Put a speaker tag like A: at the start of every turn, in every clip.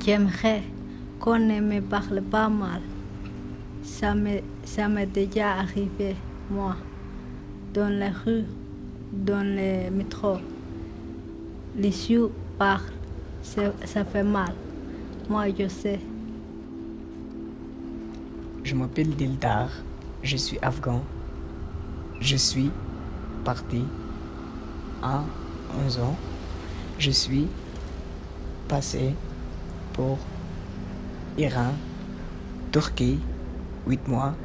A: J'aimerais qu'on ne me parle pas mal. Ça m'est déjà arrivé, moi, dans les rues, dans le métro. Les yeux parlent, ça fait mal. Moi, je sais.
B: Je m'appelle Dildar, je suis afghan. Je suis parti à 11 ans. Je suis passé pour Iran, Turquie, 8 mois,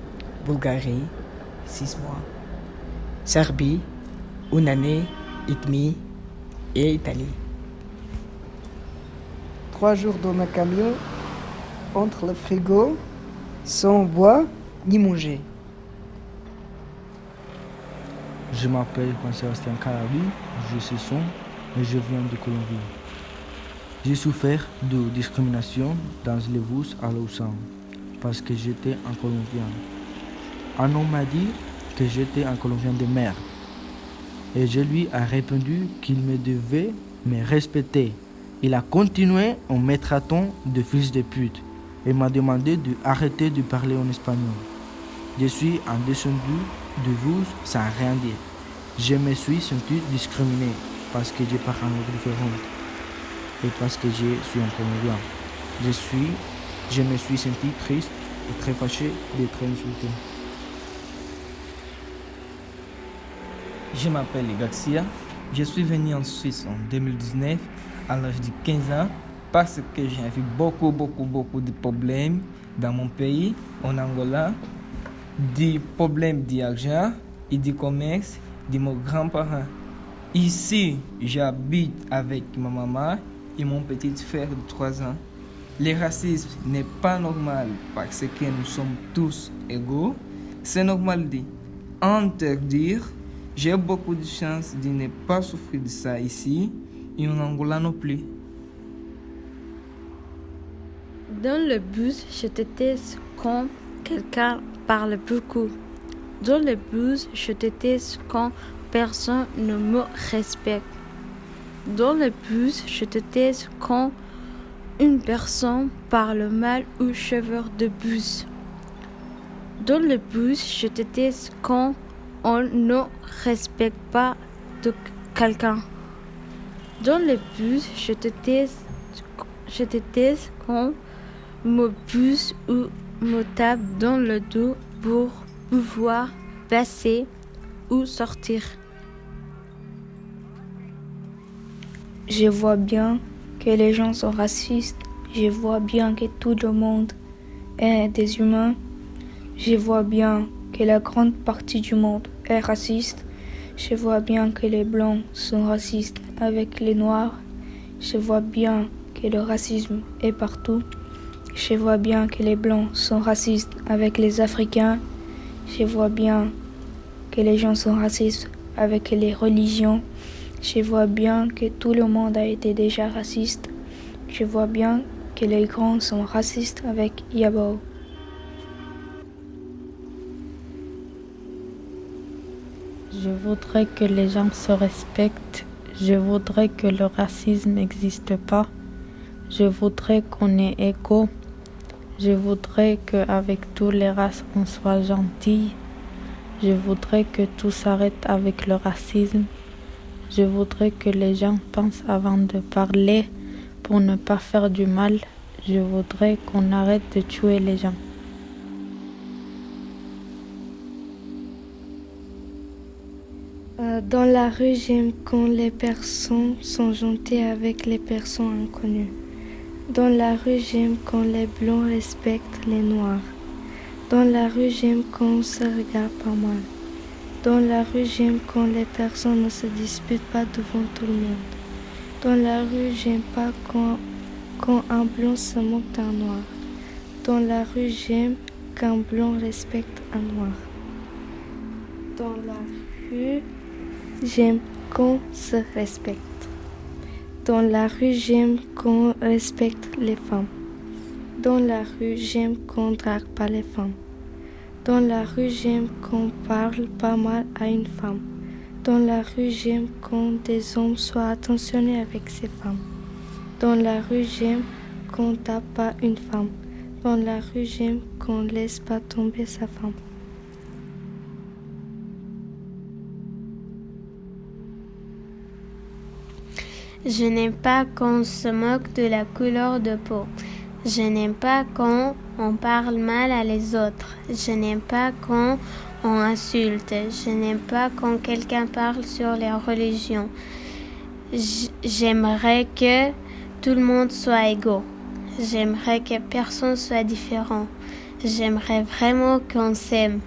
B: Bulgarie, 6 mois, Serbie, 1 année et demie et Italie.
C: 3 jours dans un camion, entre le frigo, sans boire ni manger.
D: Je m'appelle Juan-Sébastien Carabi, je suis son et je viens de Colombie. J'ai souffert de discrimination dans les bus à Lausanne parce que j'étais un Colombien. Un homme m'a dit que j'étais un Colombien de merde et je lui ai répondu qu'il me devait me respecter. Il a continué en me traitant de fils de pute et m'a demandé d'arrêter de parler en espagnol. Je suis descendu de bus sans rien dire. Je me suis senti discriminé parce que je parle une langue différente et parce que je suis un Colombien. Je me suis senti triste et très fâché d'être insulté.
E: Je m'appelle Garcia. Je suis venu en Suisse en 2019 à l'âge de 15 ans parce que j'ai vu beaucoup de problèmes dans mon pays, en Angola, des problèmes d'argent et de commerce de mes grands-parents. Ici, j'habite avec ma maman et mon petit frère de 3 ans. Le racisme n'est pas normal parce que nous sommes tous égaux. C'est normal d'interdire. J'ai beaucoup de chance de ne pas souffrir de ça ici et en Angola non plus.
A: Dans le bus, je déteste quand quelqu'un parle beaucoup. Dans le bus, je déteste quand personne ne me respecte. Dans le bus, je déteste quand une personne parle mal au chauffeur de bus. Dans le bus, je déteste quand on ne respecte pas de quelqu'un. Dans le bus, je déteste quand me pousse ou me tape dans le dos pour pouvoir passer ou sortir.
F: Je vois bien que les gens sont racistes. Je vois bien que tout le monde est des humains. Je vois bien que la grande partie du monde est raciste. Je vois bien que les blancs sont racistes avec les noirs. Je vois bien que le racisme est partout. Je vois bien que les blancs sont racistes avec les Africains. Je vois bien que les gens sont racistes avec les religions. Je vois bien que tout le monde a été déjà raciste. Je vois bien que les grands sont racistes avec Yabo.
G: Je voudrais que les gens se respectent. Je voudrais que le racisme n'existe pas. Je voudrais qu'on est égaux. Je voudrais qu'avec toutes les races, on soit gentil. Je voudrais que tout s'arrête avec le racisme. Je voudrais que les gens pensent avant de parler pour ne pas faire du mal. Je voudrais qu'on arrête de tuer les gens.
H: Dans la rue, j'aime quand les personnes sont gentilles avec les personnes inconnues. Dans la rue, j'aime quand les blancs respectent les noirs. Dans la rue, j'aime quand on se regarde pas mal. Dans la rue, j'aime quand les personnes ne se disputent pas devant tout le monde. Dans la rue, j'aime pas quand un blanc se moque d'un noir. Dans la rue, j'aime qu'un blanc respecte un noir. Dans la rue, j'aime qu'on se respecte. Dans la rue, j'aime qu'on respecte les femmes. Dans la rue, j'aime qu'on drague pas les femmes. Dans la rue, j'aime qu'on parle pas mal à une femme. Dans la rue, j'aime quand des hommes soient attentionnés avec ces femmes. Dans la rue, j'aime qu'on tape pas une femme. Dans la rue, j'aime qu'on laisse pas tomber sa femme.
I: Je n'aime pas qu'on se moque de la couleur de peau. Je n'aime pas quand on parle mal à les autres. Je n'aime pas quand on insulte. Je n'aime pas quand quelqu'un parle sur les religions. J'aimerais que tout le monde soit égaux. J'aimerais que personne soit différent. J'aimerais vraiment qu'on s'aime.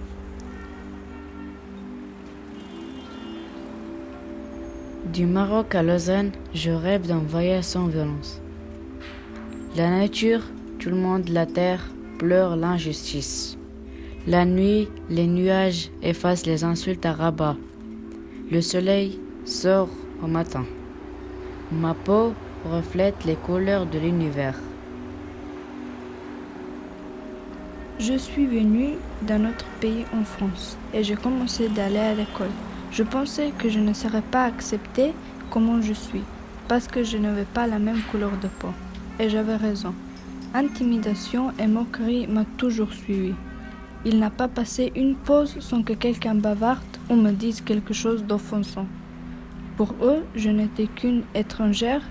A: Du Maroc à Lausanne, je rêve d'un voyage sans violence. La nature, tout le monde, la terre, pleure l'injustice. La nuit, les nuages effacent les insultes à Rabat. Le soleil sort au matin. Ma peau reflète les couleurs de l'univers.
F: Je suis venue d'un autre pays en France et j'ai commencé d'aller à l'école. Je pensais que je ne serais pas acceptée comme je suis parce que je n'avais pas la même couleur de peau. Et j'avais raison. Intimidation et moquerie m'ont toujours suivi. Il n'a pas passé une pause sans que quelqu'un bavarde ou me dise quelque chose d'offensant. Pour eux, je n'étais qu'une étrangère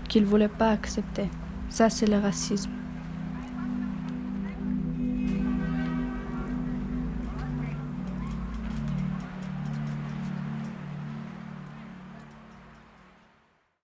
F: qu'ils ne voulaient pas accepter. Ça, c'est le racisme.